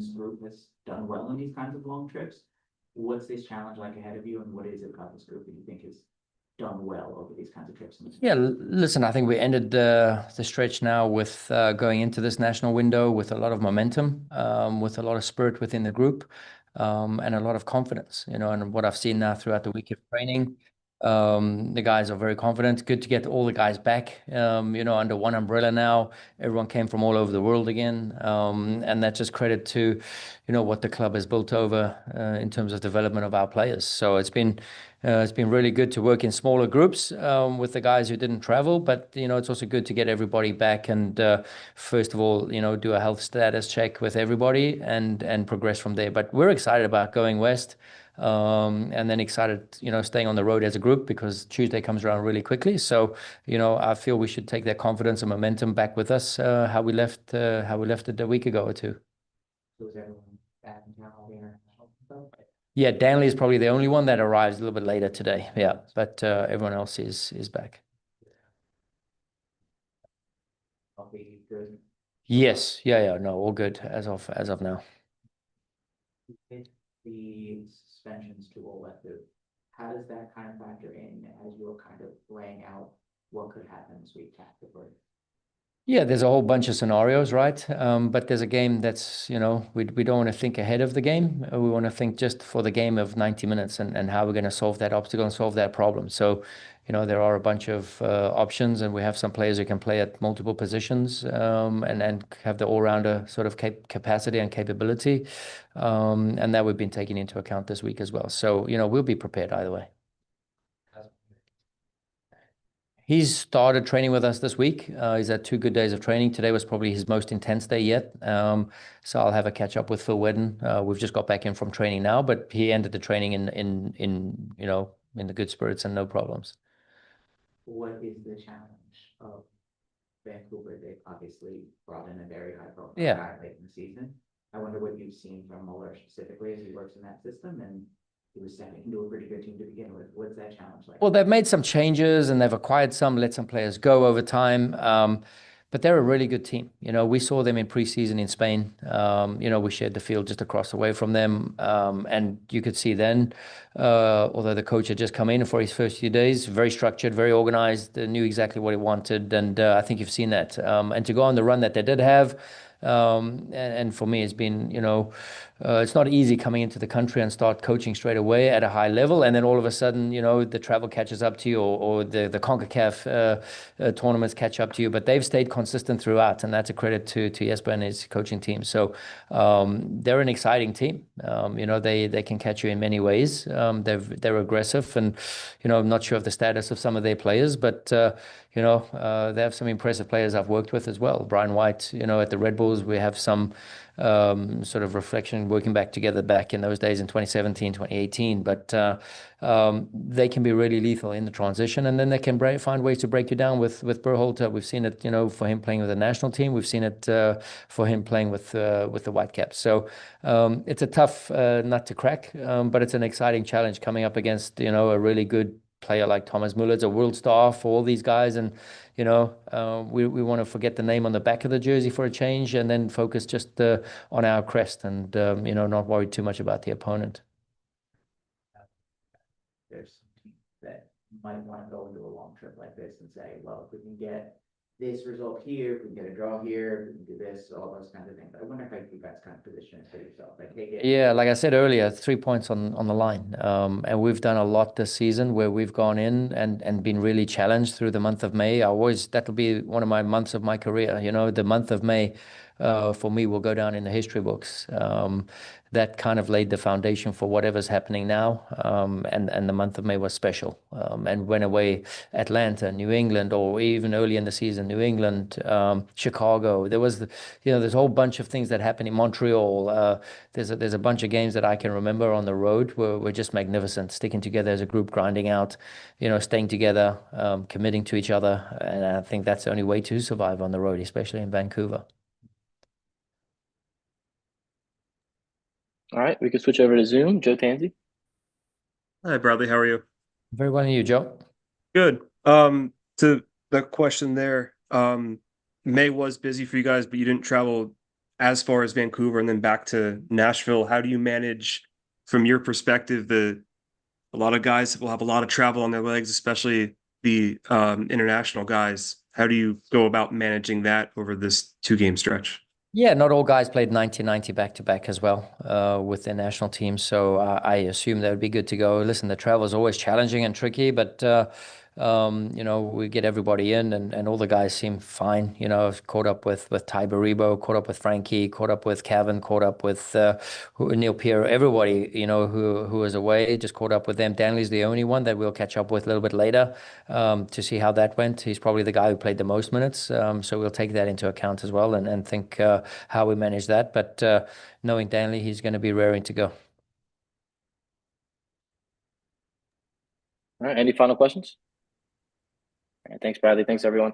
this group has done well in these kinds of long trips. What's this challenge like ahead of you, and what is it about this group that you think has done well over these kinds of trips? Yeah, listen, I think we ended the stretch now with going into this national window with a lot of momentum, with a lot of spirit within the group, and a lot of confidence, and what I've seen now throughout the week of training. The guys are very confident. Good to get all the guys back, under one umbrella now. Everyone came from all over the world again. And that's just credit to, what the club has built over in terms of development of our players. So it's been really good to work in smaller groups with the guys who didn't travel, but it's also good to get everybody back and first of all, do a health status check with everybody and progress from there. But we're excited about going west, and then excited, staying on the road as a group because Tuesday comes around really quickly. So, I feel we should take that confidence and momentum back with us, how we left it a week ago or two. So is everyone back in town all the international stuff? Yeah, Danley is probably the only one that arrives a little bit later today. Yeah, but everyone else is back. I'll be good. Yes, yeah, no, all good as of now. The suspensions to elective, how does that kind of factor in as you're kind of laying out what could happen this week tactically? Yeah, there's a whole bunch of scenarios, right? But there's a game that's, we don't want to think ahead of the game. We want to think just for the game of 90 minutes and how we're going to solve that obstacle and solve that problem. So, there are a bunch of options, and we have some players who can play at multiple positions and have the all-rounder sort of capacity and capability. And that we've been taking into account this week as well. So, we'll be prepared either way. He's started training with us this week. He's had 2 good days of training. Today was probably his most intense day yet. So I'll have a catch up with Phil Wedden. We've just got back in from training now, but he ended the training in the good spirits and no problems. What is the challenge of Vancouver? They've obviously brought in a very high profile guy late in the season. I wonder what you've seen from Muller specifically as he works in that system, and he was second into a pretty good team to begin with. What's that challenge like? Well, they've made some changes and they've acquired some, let some players go over time. But they're a really good team. We saw them in preseason in Spain. We shared the field just across the way from them. And you could see then, although the coach had just come in for his first few days, very structured, very organized, knew exactly what he wanted. And I think you've seen that. And to go on the run that they did have, and for me, it's been, it's not easy coming into the country and start coaching straight away at a high level. And then all of a sudden, the travel catches up to you or the CONCACAF tournaments catch up to you. But they've stayed consistent throughout. And that's a credit to Jesper and his coaching team. So they're an exciting team. They can catch you in many ways. They're aggressive. And, I'm not sure of the status of some of their players, but they have some impressive players I've worked with as well. Brian White, at the Red Bulls, we have some sort of reflection working back together back in those days in 2017, 2018. But they can be really lethal in the transition, and then they can find ways to break you down with Berhalter. We've seen it, for him playing with the national team. We've seen it for him playing with the Whitecaps. So it's a tough nut to crack, but it's an exciting challenge coming up against, a really good player like Thomas Müller. It's a world star for all these guys, and we want to forget the name on the back of the jersey for a change, and then focus just on our crest, and not worry too much about the opponent. There's some teams that might want to go into a long trip like this and say, well, if we can get this result here, if we can get a draw here, if we can do this, all those kinds of things. I wonder how you guys kind of position it for yourself. Yeah, like I said earlier, 3 points on the line. And we've done a lot this season where we've gone in and been really challenged through the month of May. That'll be one of my months of my career. The month of May for me will go down in the history books. That kind of laid the foundation for whatever's happening now. And the month of May was special. And went away Atlanta, New England, or even early in the season, New England, Chicago. There was, there's a whole bunch of things that happened in Montreal. There's a bunch of games that I can remember on the road were just magnificent, sticking together as a group, grinding out, staying together, committing to each other. And I think that's the only way to survive on the road, especially in Vancouver. All right, we can switch over to Zoom. Joe Tansey. Hi, Bradley. How are you? Very well, and you, Joe? Good. To the question there, May was busy for you guys, but you didn't travel as far as Vancouver and then back to Nashville, how do you manage, from your perspective, a lot of guys will have a lot of travel on their legs, especially the international guys. How do you go about managing that over this 2-game stretch? Yeah, not all guys played 90-90 back-to-back as well with their national teams, so I assume that would be good to go. Listen, the travel is always challenging and tricky, but we get everybody in, and all the guys seem fine. I've caught up with Ty Baribo, caught up with Frankie, caught up with Kevin, caught up with Neil Pierre, everybody, who was away, just caught up with them. Danley's the only one that we'll catch up with a little bit later to see how that went. He's probably the guy who played the most minutes, so we'll take that into account as well and think how we manage that. But knowing Danley, he's going to be raring to go. All right. Any final questions? All right, thanks, Bradley. Thanks, everyone.